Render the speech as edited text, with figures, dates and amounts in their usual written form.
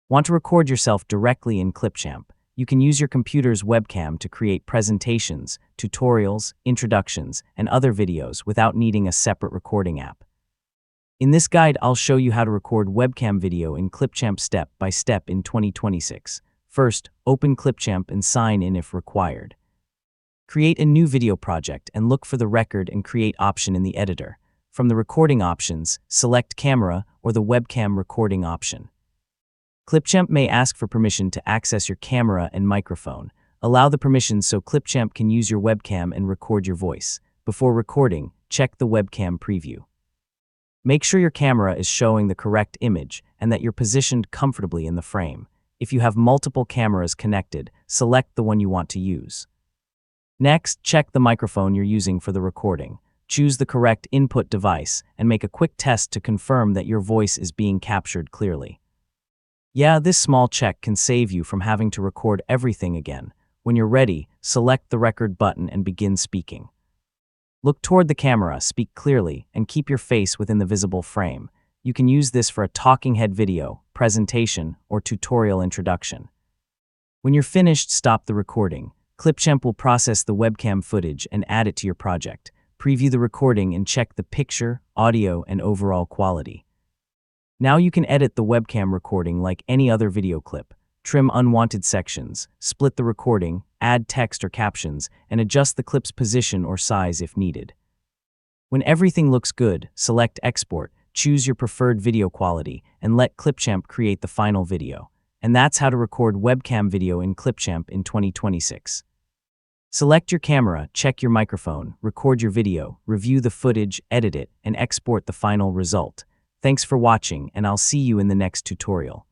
Want to record yourself directly in Clipchamp? You can use your computer's webcam to create presentations, tutorials, introductions, and other videos without needing a separate recording app. In this guide, I'll show you how to record webcam video in Clipchamp step by step in 2026. First, open Clipchamp and sign in if required. Create a new video project and look for the Record and Create option in the editor. From the recording options, select Camera or the Webcam Recording option. Clipchamp may ask for permission to access your camera and microphone. Allow the permissions so Clipchamp can use your webcam and record your voice. Before recording, check the webcam preview. Make sure your camera is showing the correct image and that you're positioned comfortably in the frame. If you have multiple cameras connected, select the one you want to use. Next, check the microphone you're using for the recording. Choose the correct input device and make a quick test to confirm that your voice is being captured clearly. Yeah, this small check can save you from having to record everything again. When you're ready, select the record button and begin speaking. Look toward the camera, speak clearly, and keep your face within the visible frame. You can use this for a talking head video, presentation, or tutorial introduction. When you're finished, stop the recording. Clipchamp will process the webcam footage and add it to your project. Preview the recording and check the picture, audio, and overall quality. Now you can edit the webcam recording like any other video clip. Trim unwanted sections, split the recording, add text or captions, and adjust the clip's position or size if needed. When everything looks good, select Export, choose your preferred video quality, and let Clipchamp create the final video. And that's how to record webcam video in Clipchamp in 2026. Select your camera, check your microphone, record your video, review the footage, edit it, and export the final result. Thanks for watching, and I'll see you in the next tutorial.